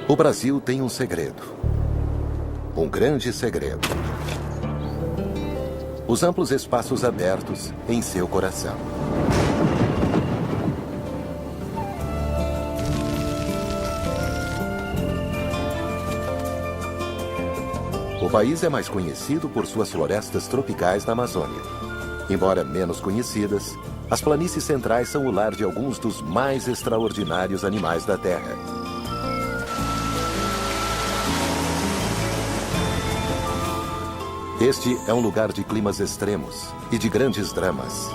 O Brasil tem um segredo. Um grande segredo. Os amplos espaços abertos em seu coração. O país é mais conhecido por suas florestas tropicais na Amazônia. Embora menos conhecidas, as planícies centrais são o lar de alguns dos mais extraordinários animais da Terra. Este é um lugar de climas extremos e de grandes dramas.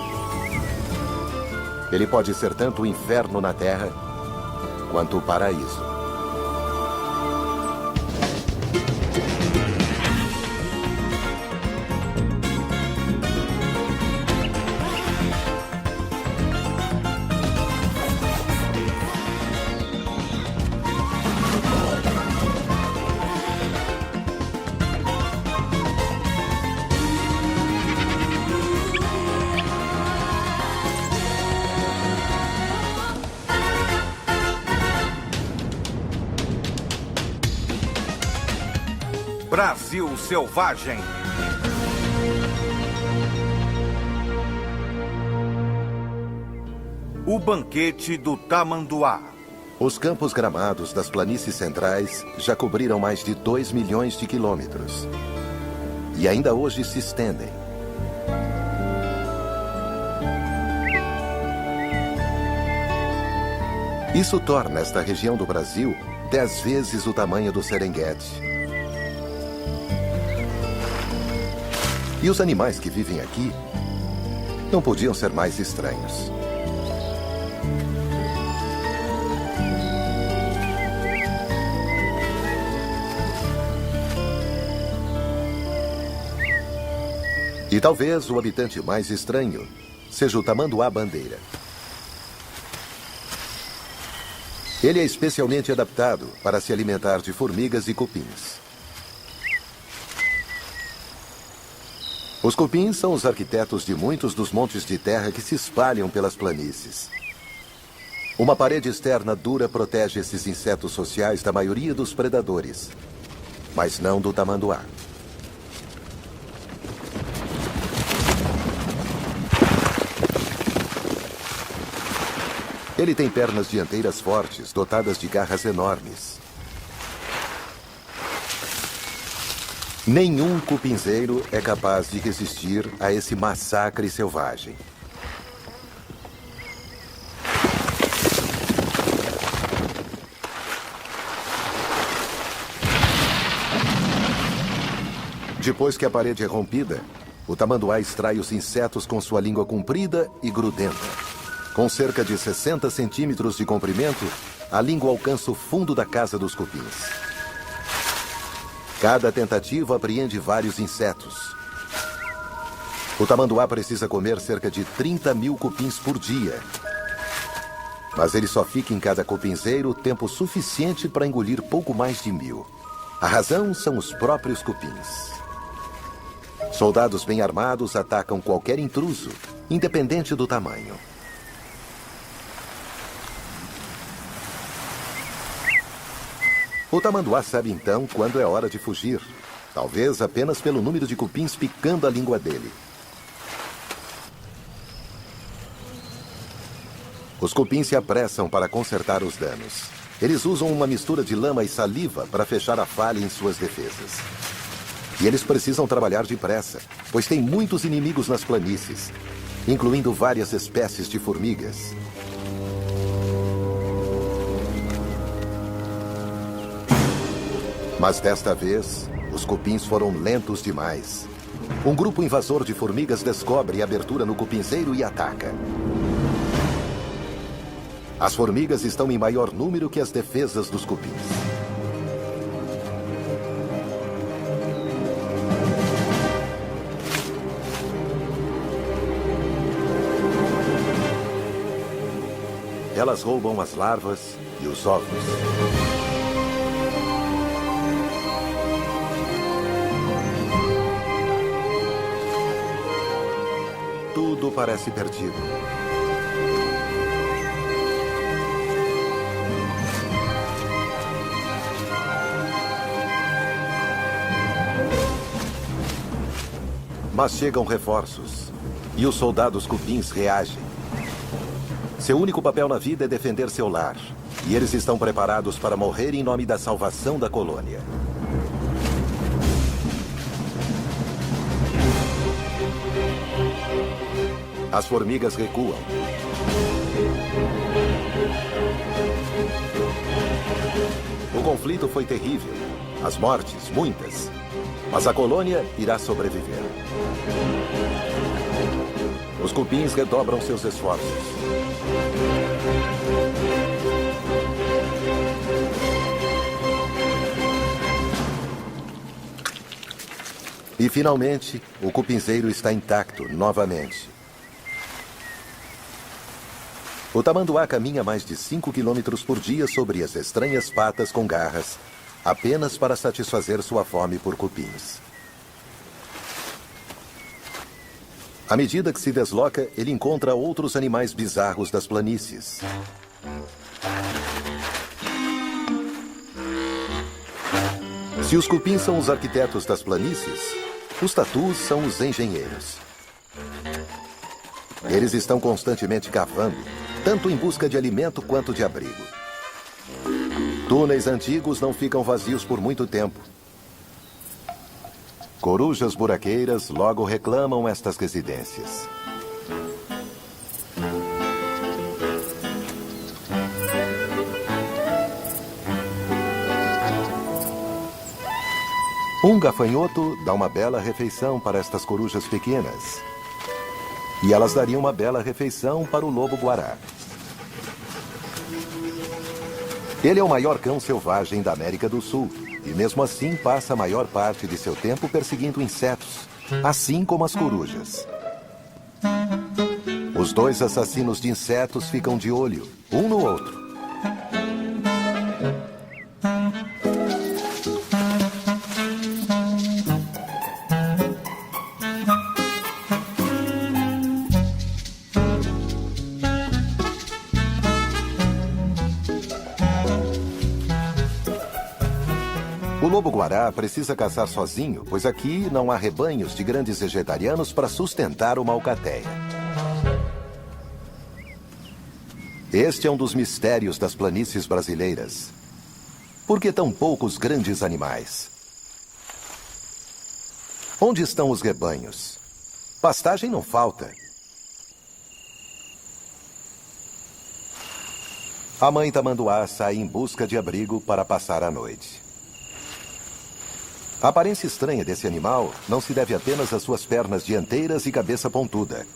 Ele pode ser tanto o inferno na Terra quanto o paraíso. Brasil Selvagem. O banquete do tamanduá. Os campos gramados das planícies centrais já cobriram mais de 2 milhões de quilômetros. E ainda hoje se estendem. Isso torna esta região do Brasil 10 vezes o tamanho do Serengeti. E os animais que vivem aqui não podiam ser mais estranhos. E talvez o habitante mais estranho seja o tamanduá-bandeira. Ele é especialmente adaptado para se alimentar de formigas e cupins. Os cupins são os arquitetos de muitos dos montes de terra que se espalham pelas planícies. Uma parede externa dura protege esses insetos sociais da maioria dos predadores, mas não do tamanduá. Ele tem pernas dianteiras fortes, dotadas de garras enormes. Nenhum cupinzeiro é capaz de resistir a esse massacre selvagem. Depois que a parede é rompida, o tamanduá extrai os insetos com sua língua comprida e grudenta. Com cerca de 60 centímetros de comprimento, a língua alcança o fundo da casa dos cupins. Cada tentativa apreende vários insetos. O tamanduá precisa comer cerca de 30 mil cupins por dia. Mas ele só fica em cada cupinzeiro tempo suficiente para engolir pouco mais de 1000. A razão são os próprios cupins. Soldados bem armados atacam qualquer intruso, independente do tamanho. O tamanduá sabe então quando é hora de fugir, talvez apenas pelo número de cupins picando a língua dele. Os cupins se apressam para consertar os danos. Eles usam uma mistura de lama e saliva para fechar a falha em suas defesas. E eles precisam trabalhar depressa, pois tem muitos inimigos nas planícies, incluindo várias espécies de formigas. Mas desta vez, os cupins foram lentos demais. Um grupo invasor de formigas descobre a abertura no cupinzeiro e ataca. As formigas estão em maior número que as defesas dos cupins. Elas roubam as larvas e os ovos. Tudo parece perdido. Mas chegam reforços. E os soldados cupins reagem. Seu único papel na vida é defender seu lar. E eles estão preparados para morrer em nome da salvação da colônia. As formigas recuam. O conflito foi terrível. As mortes, muitas. Mas a colônia irá sobreviver. Os cupins redobram seus esforços. E, finalmente, o cupinzeiro está intacto novamente. O tamanduá caminha mais de 5 quilômetros por dia sobre as estranhas patas com garras, apenas para satisfazer sua fome por cupins. À medida que se desloca, ele encontra outros animais bizarros das planícies. Se os cupins são os arquitetos das planícies, os tatus são os engenheiros. Eles estão constantemente cavando, tanto em busca de alimento quanto de abrigo. Túneis antigos não ficam vazios por muito tempo. Corujas buraqueiras logo reclamam estas residências. Um gafanhoto dá uma bela refeição para estas corujas pequenas. E elas dariam uma bela refeição para o lobo-guará. Ele é o maior cão selvagem da América do Sul. E mesmo assim passa a maior parte de seu tempo perseguindo insetos, assim como as corujas. Os dois assassinos de insetos ficam de olho, um no outro. O lobo-guará precisa caçar sozinho, pois aqui não há rebanhos de grandes vegetarianos para sustentar uma alcateia. Este é um dos mistérios das planícies brasileiras. Por que tão poucos grandes animais? Onde estão os rebanhos? Pastagem não falta. A mãe tamanduá sai em busca de abrigo para passar a noite. A aparência estranha desse animal não se deve apenas às suas pernas dianteiras e cabeça pontuda.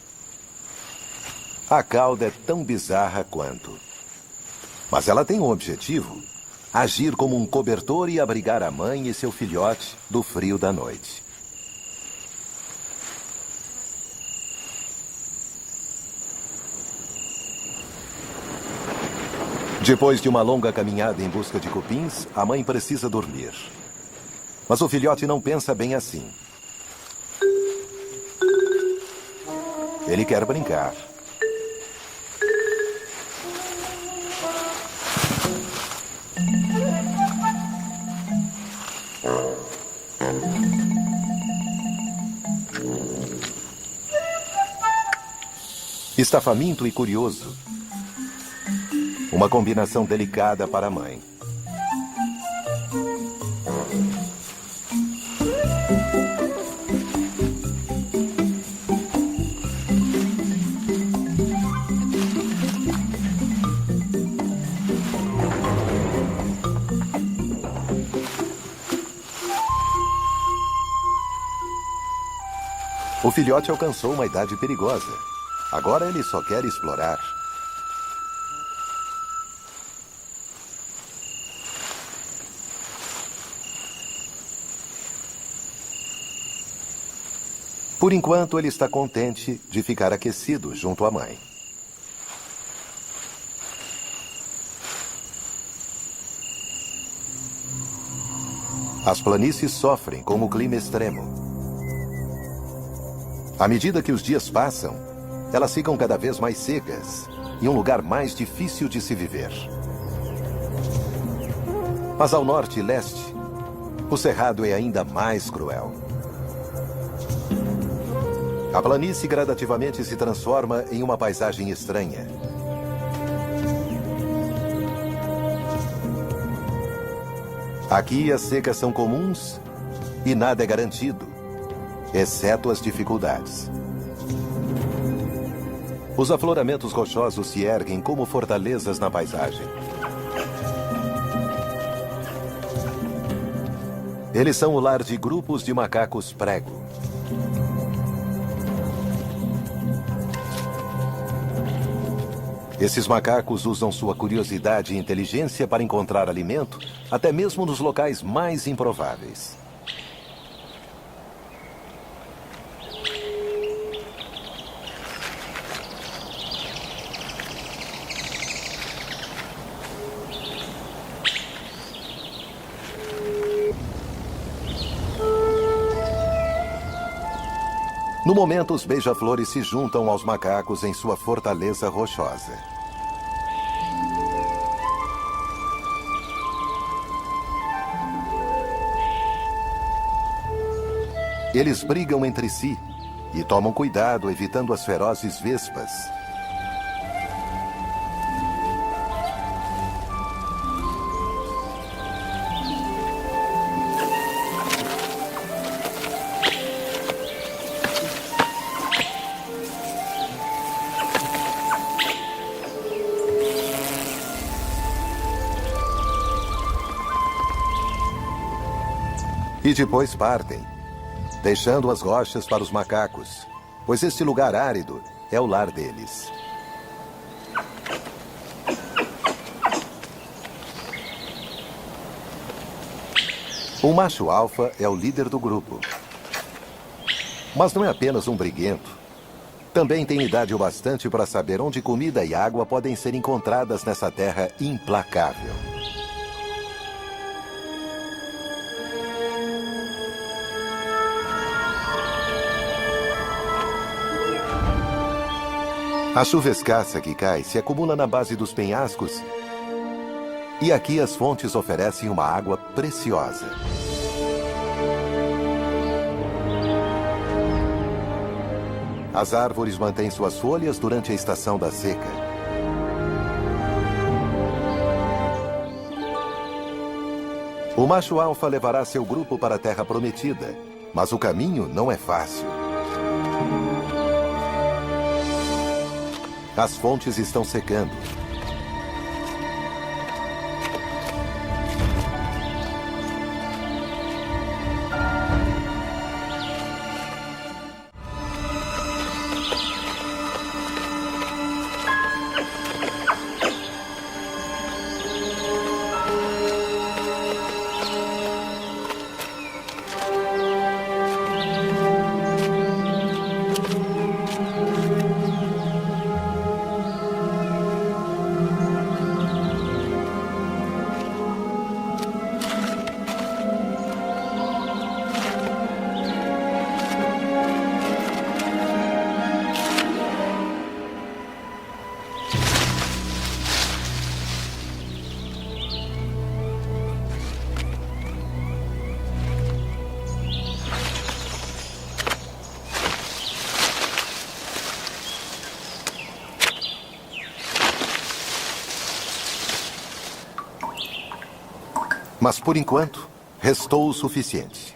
A cauda é tão bizarra quanto. Mas ela tem um objetivo: agir como um cobertor e abrigar a mãe e seu filhote do frio da noite. Depois de uma longa caminhada em busca de cupins, a mãe precisa dormir. Mas o filhote não pensa bem assim. Ele quer brincar. Está faminto e curioso. Uma combinação delicada para a mãe. O filhote alcançou uma idade perigosa. Agora ele só quer explorar. Por enquanto, ele está contente de ficar aquecido junto à mãe. As planícies sofrem com o clima extremo. À medida que os dias passam, elas ficam cada vez mais secas e um lugar mais difícil de se viver. Mas ao norte e leste, o cerrado é ainda mais cruel. A planície gradativamente se transforma em uma paisagem estranha. Aqui as secas são comuns e nada é garantido, exceto as dificuldades. Os afloramentos rochosos se erguem como fortalezas na paisagem. Eles são o lar de grupos de macacos prego. Esses macacos usam sua curiosidade e inteligência para encontrar alimento, até mesmo nos locais mais improváveis. No momento, os beija-flores se juntam aos macacos em sua fortaleza rochosa. Eles brigam entre si e tomam cuidado, evitando as ferozes vespas. E depois partem, deixando as rochas para os macacos, pois este lugar árido é o lar deles. O macho alfa é o líder do grupo. Mas não é apenas um briguento. Também tem idade o bastante para saber onde comida e água podem ser encontradas nessa terra implacável. A chuva escassa que cai se acumula na base dos penhascos e aqui as fontes oferecem uma água preciosa. As árvores mantêm suas folhas durante a estação da seca. O macho alfa levará seu grupo para a Terra Prometida, mas o caminho não é fácil. As fontes estão secando. Mas, por enquanto, restou o suficiente.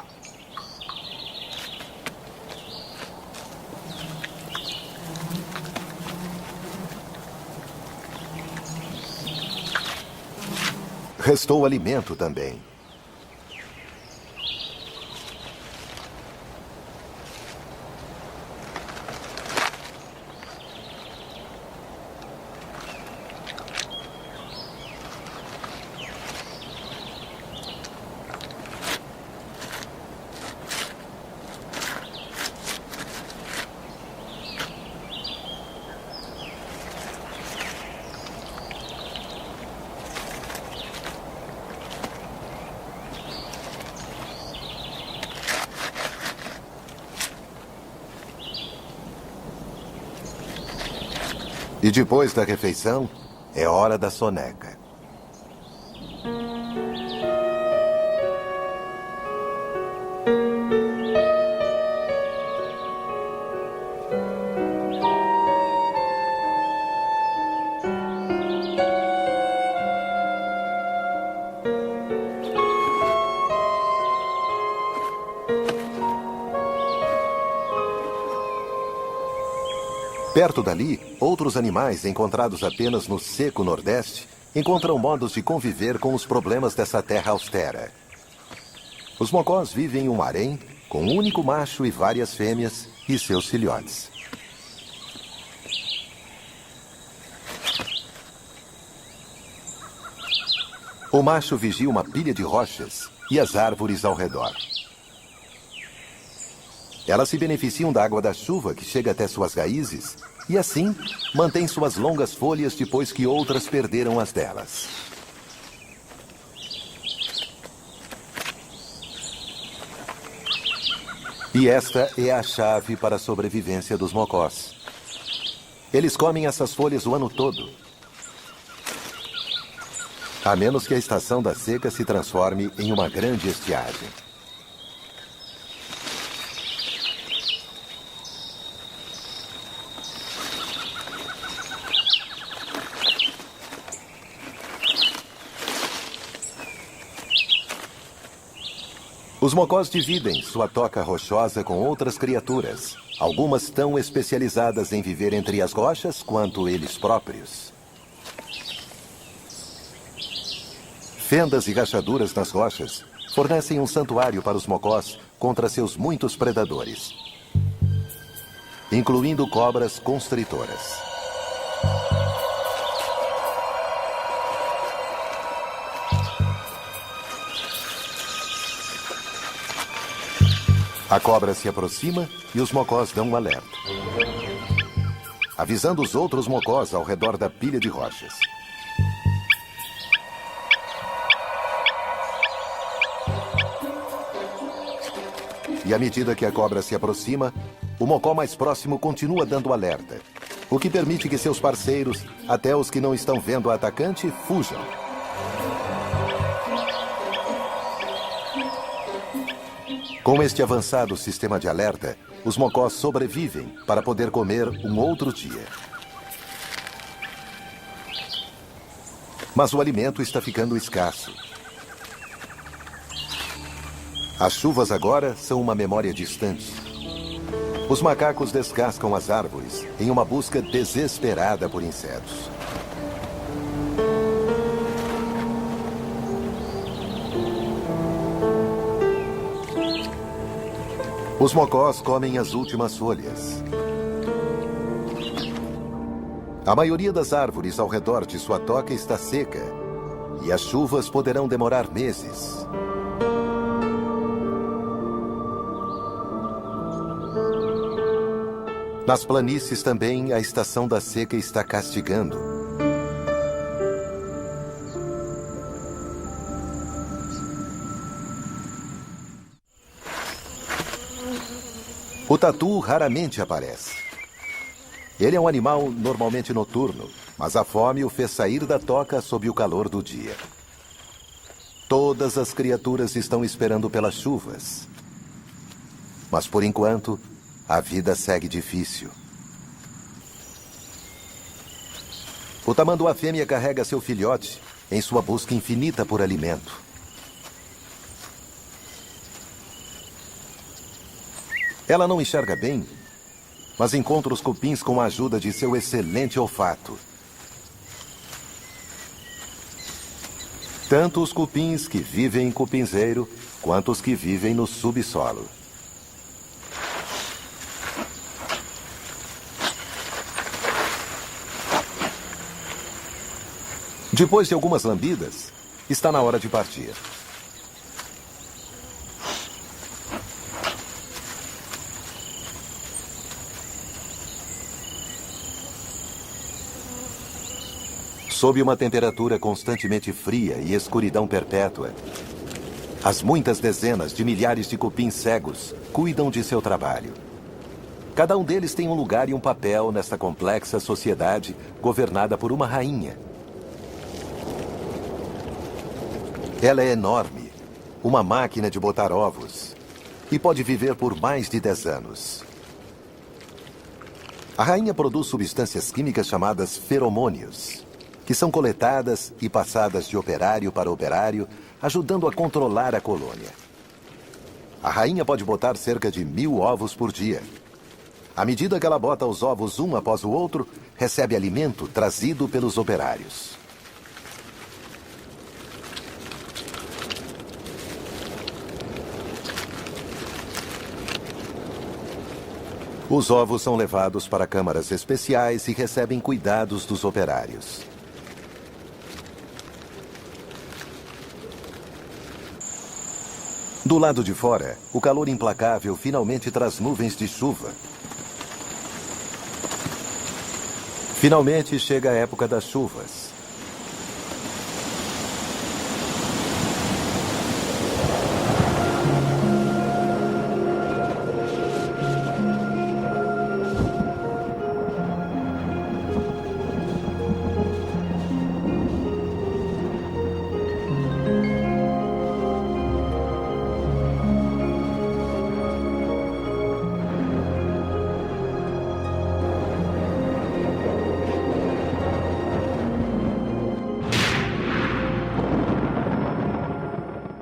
Restou alimento também. E depois da refeição, é hora da soneca. Perto dali, outros animais encontrados apenas no seco Nordeste encontram modos de conviver com os problemas dessa terra austera. Os mocós vivem em um harém com um único macho e várias fêmeas e seus filhotes. O macho vigia uma pilha de rochas e as árvores ao redor. Elas se beneficiam da água da chuva que chega até suas raízes e, assim, mantêm suas longas folhas depois que outras perderam as delas. E esta é a chave para a sobrevivência dos mocós. Eles comem essas folhas o ano todo, a menos que a estação da seca se transforme em uma grande estiagem. Os mocós dividem sua toca rochosa com outras criaturas, algumas tão especializadas em viver entre as rochas quanto eles próprios. Fendas e rachaduras nas rochas fornecem um santuário para os mocós contra seus muitos predadores, incluindo cobras constritoras. A cobra se aproxima e os mocós dão um alerta, avisando os outros mocós ao redor da pilha de rochas. E à medida que a cobra se aproxima, o mocó mais próximo continua dando alerta, o que permite que seus parceiros, até os que não estão vendo a atacante, fujam. Com este avançado sistema de alerta, os mocós sobrevivem para poder comer um outro dia. Mas o alimento está ficando escasso. As chuvas agora são uma memória distante. Os macacos descascam as árvores em uma busca desesperada por insetos. Os mocós comem as últimas folhas. A maioria das árvores ao redor de sua toca está seca, e as chuvas poderão demorar meses. Nas planícies também a estação da seca está castigando. O tatu raramente aparece. Ele é um animal normalmente noturno, mas a fome o fez sair da toca sob o calor do dia. Todas as criaturas estão esperando pelas chuvas. Mas por enquanto, a vida segue difícil. O tamanduá fêmea carrega seu filhote em sua busca infinita por alimento. Ela não enxerga bem, mas encontra os cupins com a ajuda de seu excelente olfato. Tanto os cupins que vivem em cupinzeiro, quanto os que vivem no subsolo. Depois de algumas lambidas, está na hora de partir. Sob uma temperatura constantemente fria e escuridão perpétua, as muitas dezenas de milhares de cupins cegos cuidam de seu trabalho. Cada um deles tem um lugar e um papel nesta complexa sociedade governada por uma rainha. Ela é enorme, uma máquina de botar ovos, e pode viver por mais de 10 anos. A rainha produz substâncias químicas chamadas feromônios, que são coletadas e passadas de operário para operário, ajudando a controlar a colônia. A rainha pode botar cerca de 1000 ovos por dia. À medida que ela bota os ovos um após o outro, recebe alimento trazido pelos operários. Os ovos são levados para câmaras especiais e recebem cuidados dos operários. Do lado de fora, o calor implacável finalmente traz nuvens de chuva. Finalmente chega a época das chuvas.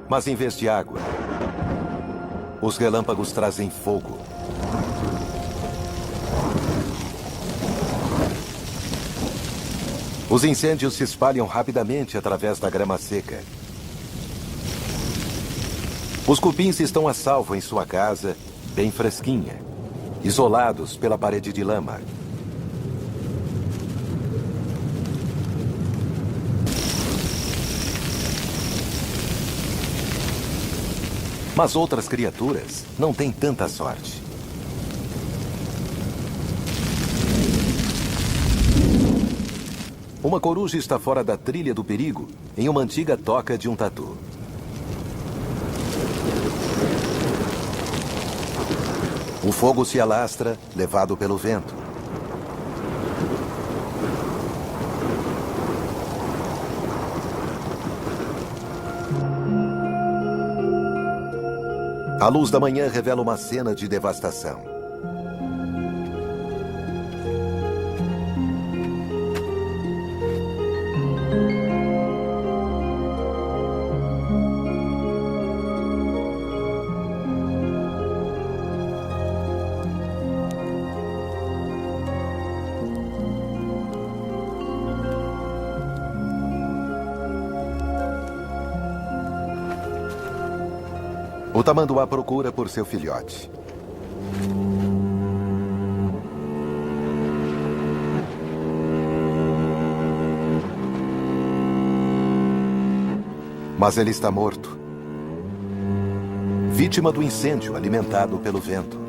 Mas em vez de água, os relâmpagos trazem fogo. Os incêndios se espalham rapidamente através da grama seca. Os cupins estão a salvo em sua casa, bem fresquinha, isolados pela parede de lama. Mas outras criaturas não têm tanta sorte. Uma coruja está fora da trilha do perigo, em uma antiga toca de um tatu. O fogo se alastra, levado pelo vento. A luz da manhã revela uma cena de devastação. O tamanduá procura por seu filhote. Mas ele está morto. Vítima do incêndio alimentado pelo vento.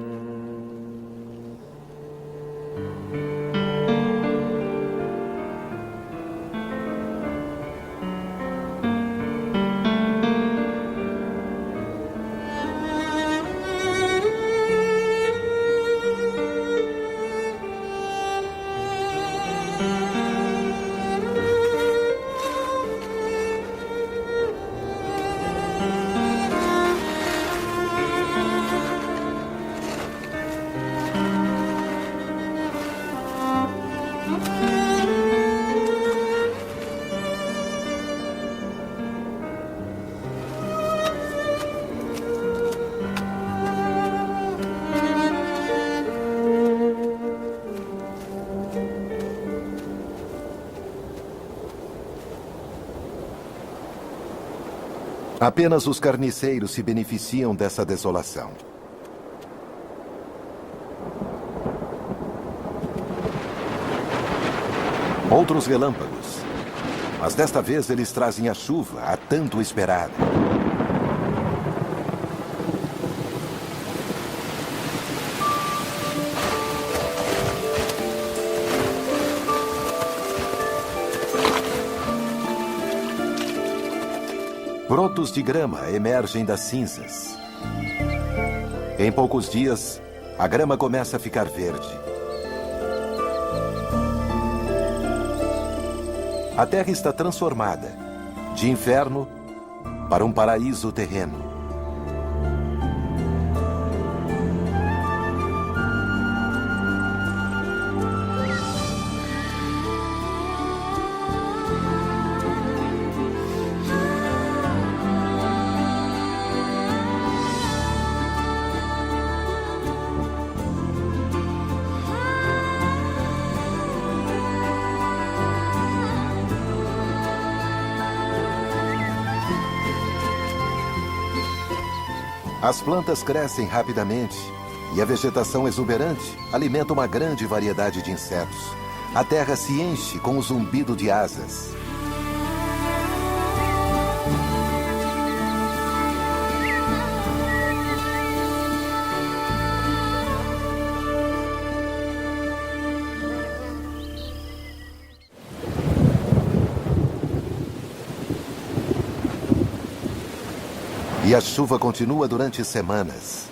Apenas os carniceiros se beneficiam dessa desolação. Outros relâmpagos. Mas desta vez eles trazem a chuva, a tanto esperada. Brotos de grama emergem das cinzas. Em poucos dias, a grama começa a ficar verde. A terra está transformada, de inferno para um paraíso terreno. As plantas crescem rapidamente e a vegetação exuberante alimenta uma grande variedade de insetos. A terra se enche com o zumbido de asas. E a chuva continua durante semanas.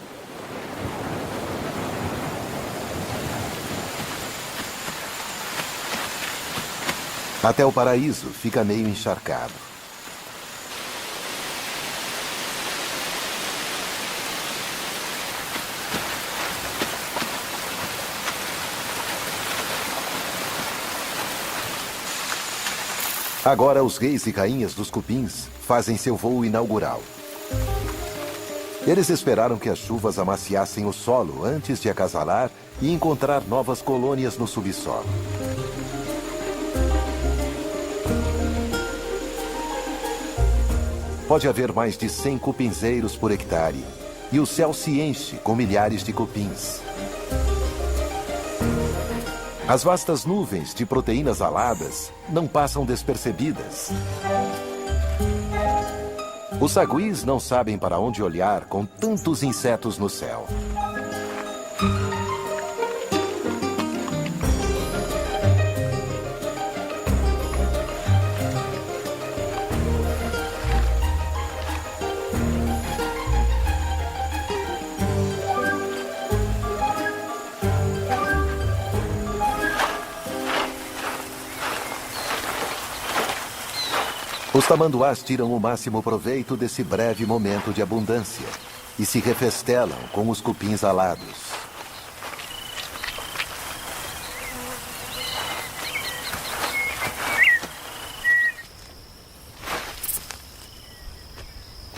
Até o paraíso fica meio encharcado. Agora os reis e rainhas dos cupins fazem seu voo inaugural. Eles esperaram que as chuvas amaciassem o solo antes de acasalar e encontrar novas colônias no subsolo. Pode haver mais de 100 cupinzeiros por hectare, e o céu se enche com milhares de cupins. As vastas nuvens de proteínas aladas não passam despercebidas. Os saguis não sabem para onde olhar com tantos insetos no céu. Os tamanduás tiram o máximo proveito desse breve momento de abundância e se refestelam com os cupins alados.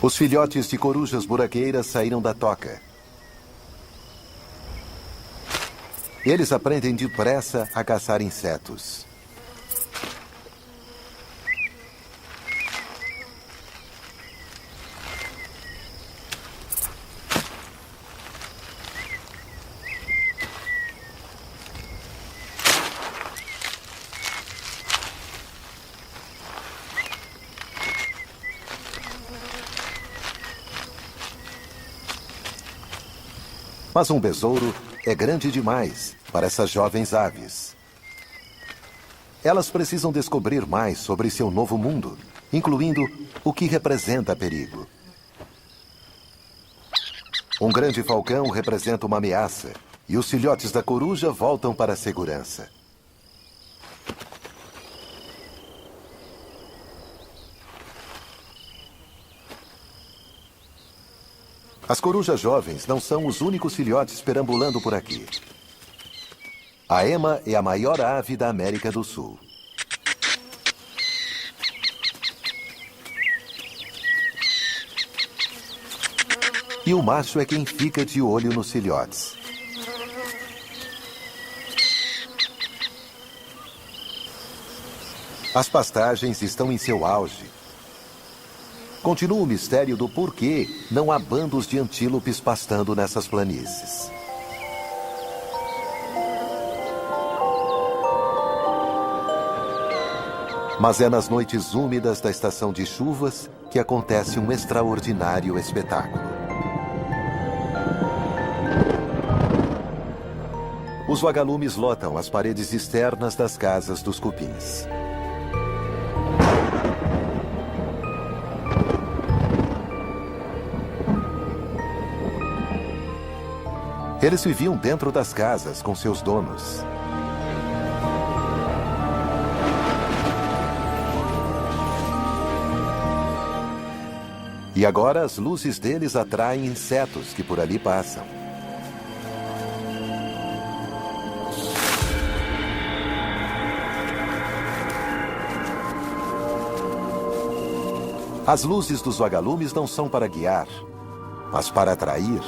Os filhotes de corujas buraqueiras saíram da toca. Eles aprendem depressa a caçar insetos. Mas um besouro é grande demais para essas jovens aves. Elas precisam descobrir mais sobre seu novo mundo, incluindo o que representa perigo. Um grande falcão representa uma ameaça, e os filhotes da coruja voltam para a segurança. As corujas jovens não são os únicos filhotes perambulando por aqui. A ema é a maior ave da América do Sul. E o macho é quem fica de olho nos filhotes. As pastagens estão em seu auge. Continua o mistério do porquê não há bandos de antílopes pastando nessas planícies. Mas é nas noites úmidas da estação de chuvas que acontece um extraordinário espetáculo. Os vagalumes lotam as paredes externas das casas dos cupins. Eles viviam dentro das casas com seus donos. E agora as luzes deles atraem insetos que por ali passam. As luzes dos vagalumes não são para guiar, mas para atrair.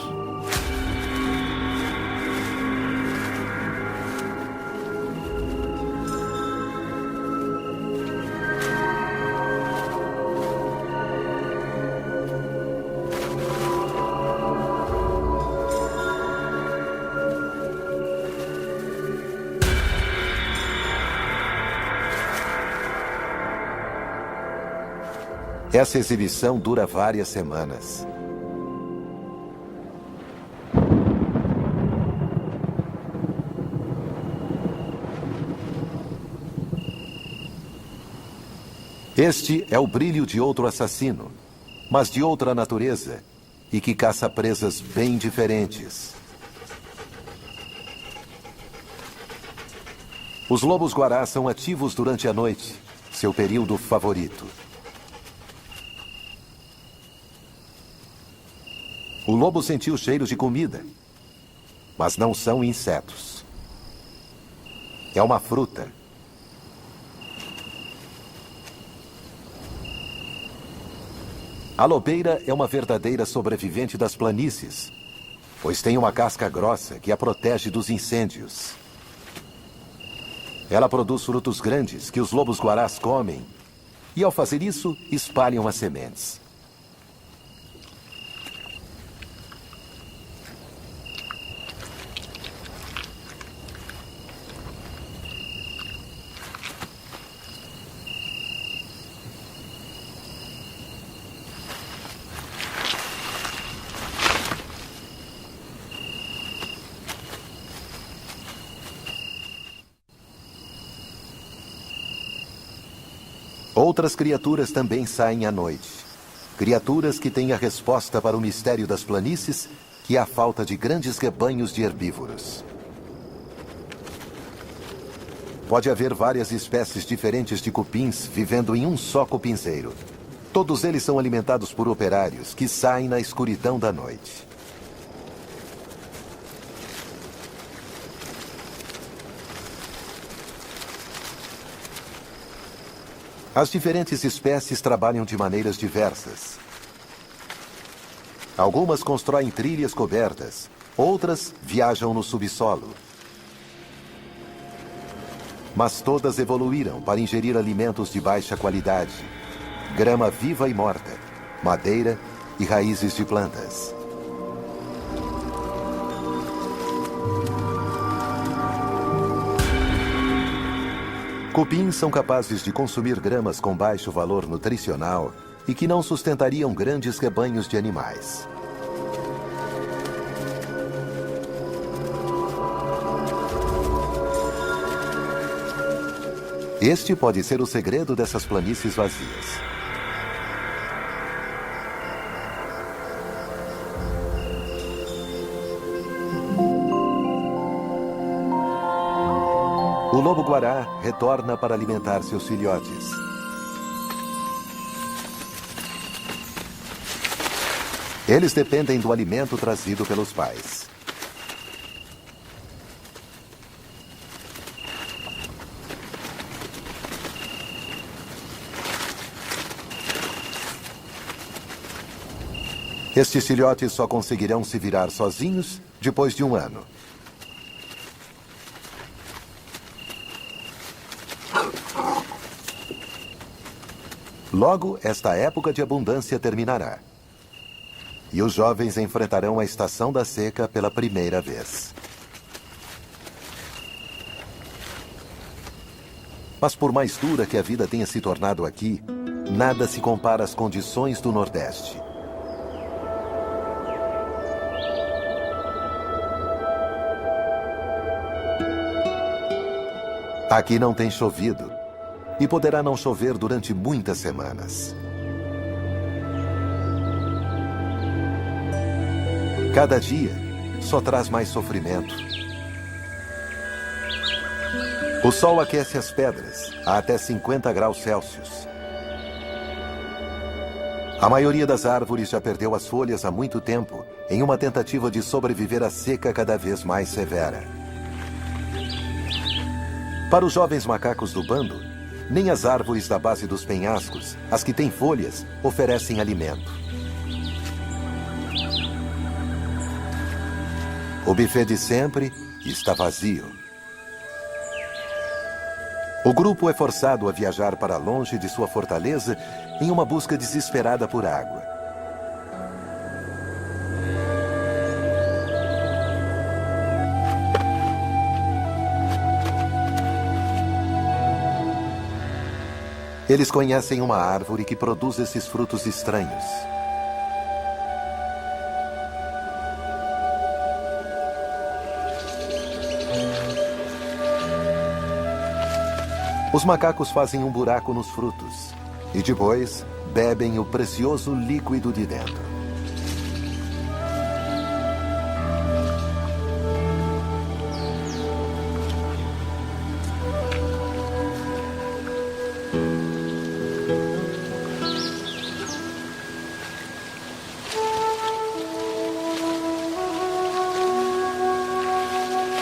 Essa exibição dura várias semanas. Este é o brilho de outro assassino, mas de outra natureza, e que caça presas bem diferentes. Os lobos-guarás são ativos durante a noite, seu período favorito. O lobo sentiu cheiro de comida, mas não são insetos. É uma fruta. A lobeira é uma verdadeira sobrevivente das planícies, pois tem uma casca grossa que a protege dos incêndios. Ela produz frutos grandes que os lobos-guarás comem, e ao fazer isso, espalham as sementes. Outras criaturas também saem à noite. Criaturas que têm a resposta para o mistério das planícies, que é a falta de grandes rebanhos de herbívoros. Pode haver várias espécies diferentes de cupins vivendo em um só cupinzeiro. Todos eles são alimentados por operários que saem na escuridão da noite. As diferentes espécies trabalham de maneiras diversas. Algumas constroem trilhas cobertas, outras viajam no subsolo. Mas todas evoluíram para ingerir alimentos de baixa qualidade, grama viva e morta, madeira e raízes de plantas. Cupins são capazes de consumir gramas com baixo valor nutricional e que não sustentariam grandes rebanhos de animais. Este pode ser o segredo dessas planícies vazias. O lobo-guará retorna para alimentar seus filhotes. Eles dependem do alimento trazido pelos pais. Estes filhotes só conseguirão se virar sozinhos depois de um ano. Logo, esta época de abundância terminará. E os jovens enfrentarão a estação da seca pela primeira vez. Mas por mais dura que a vida tenha se tornado aqui, nada se compara às condições do Nordeste. Aqui não tem chovido. E poderá não chover durante muitas semanas. Cada dia só traz mais sofrimento. O sol aquece as pedras a até 50 graus Celsius. A maioria das árvores já perdeu as folhas há muito tempo, em uma tentativa de sobreviver à seca cada vez mais severa. Para os jovens macacos do bando, nem as árvores da base dos penhascos, as que têm folhas, oferecem alimento. O buffet de sempre está vazio. O grupo é forçado a viajar para longe de sua fortaleza em uma busca desesperada por água. Eles conhecem uma árvore que produz esses frutos estranhos. Os macacos fazem um buraco nos frutos e depois bebem o precioso líquido de dentro.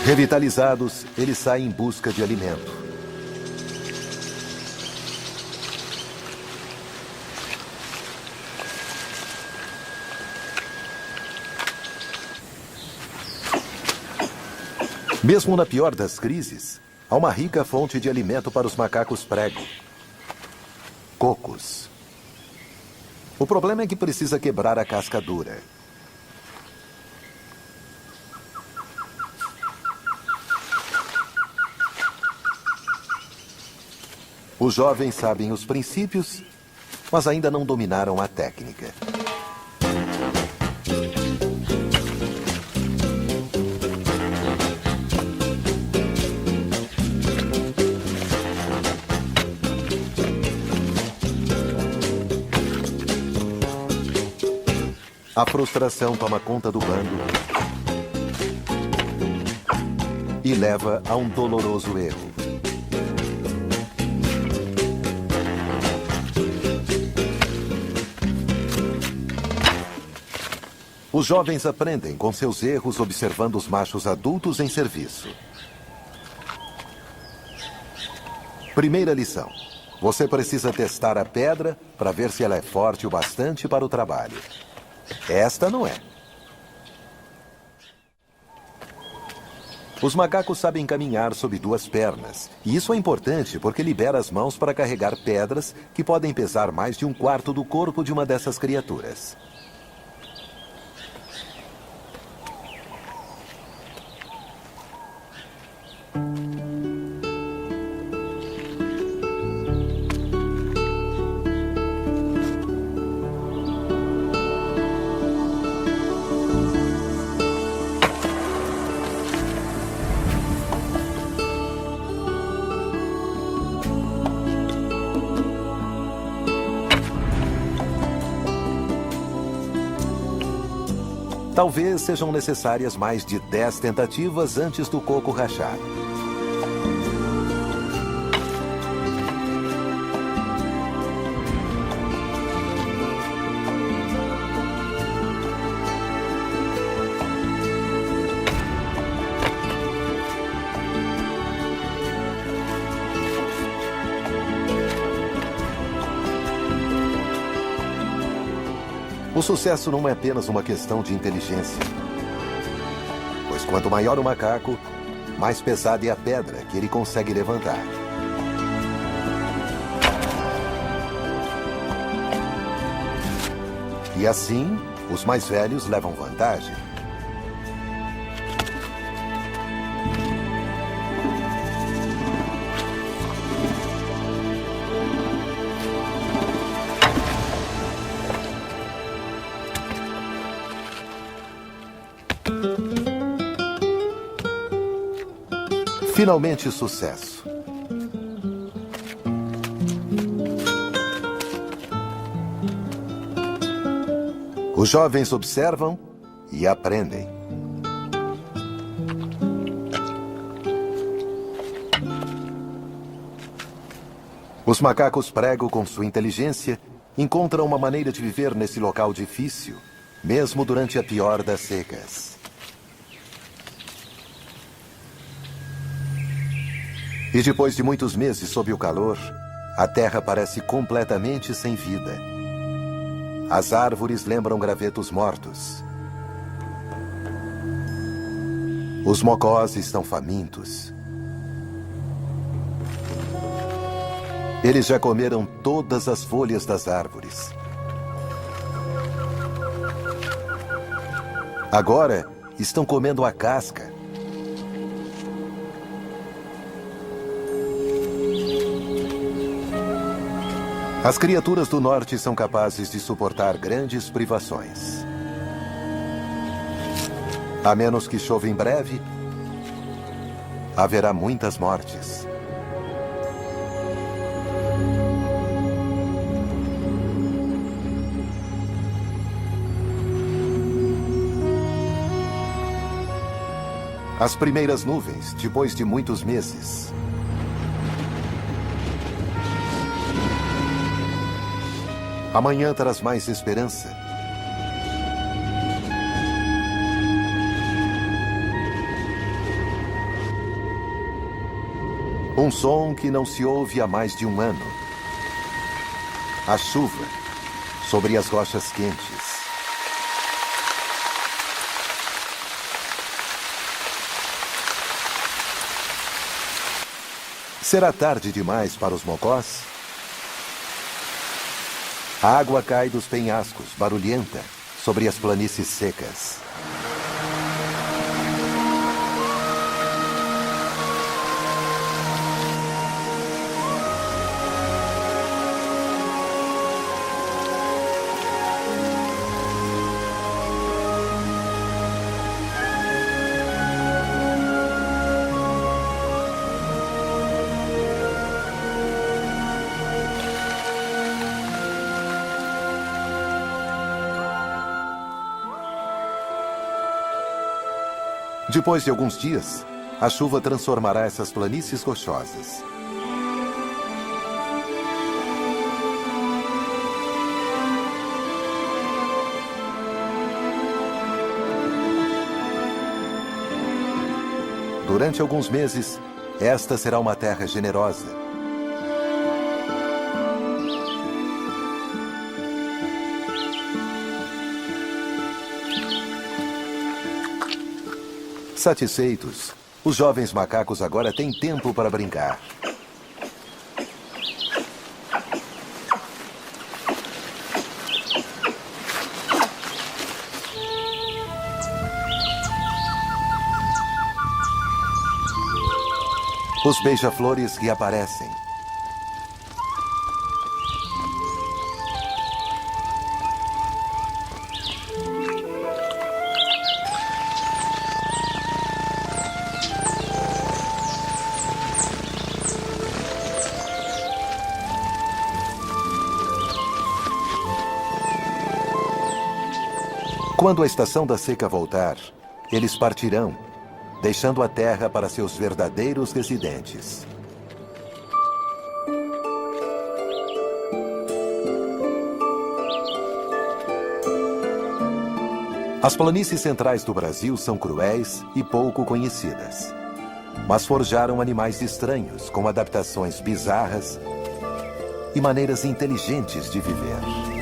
Revitalizados, eles saem em busca de alimento. Mesmo na pior das crises, há uma rica fonte de alimento para os macacos prego: cocos. O problema é que precisa quebrar a casca dura. Os jovens sabem os princípios, mas ainda não dominaram a técnica. A frustração toma conta do bando e leva a um doloroso erro. Os jovens aprendem com seus erros observando os machos adultos em serviço. Primeira lição: você precisa testar a pedra para ver se ela é forte o bastante para o trabalho. Esta não é. Os macacos sabem caminhar sob duas pernas, e isso é importante porque libera as mãos para carregar pedras que podem pesar mais de um quarto do corpo de uma dessas criaturas. Talvez sejam necessárias mais de 10 tentativas antes do coco rachar. O sucesso não é apenas uma questão de inteligência. Pois quanto maior o macaco, mais pesada é a pedra que ele consegue levantar. E assim, os mais velhos levam vantagem. Finalmente, sucesso. Os jovens observam e aprendem. Os macacos prego, com sua inteligência, encontram uma maneira de viver nesse local difícil, mesmo durante a pior das secas. E depois de muitos meses sob o calor, a terra parece completamente sem vida. As árvores lembram gravetos mortos. Os mocós estão famintos. Eles já comeram todas as folhas das árvores. Agora, estão comendo a casca. As criaturas do norte são capazes de suportar grandes privações. A menos que chova em breve, haverá muitas mortes. As primeiras nuvens, depois de muitos meses. Amanhã traz mais esperança. Um som que não se ouve há mais de um ano. A chuva sobre as rochas quentes. Será tarde demais para os mocós? A água cai dos penhascos, barulhenta, sobre as planícies secas. Depois de alguns dias, a chuva transformará essas planícies rochosas. Durante alguns meses, esta será uma terra generosa. Satisfeitos, os jovens macacos agora têm tempo para brincar. Os beija-flores reaparecem. Quando a estação da seca voltar, eles partirão, deixando a terra para seus verdadeiros residentes. As planícies centrais do Brasil são cruéis e pouco conhecidas, mas forjaram animais estranhos com adaptações bizarras e maneiras inteligentes de viver.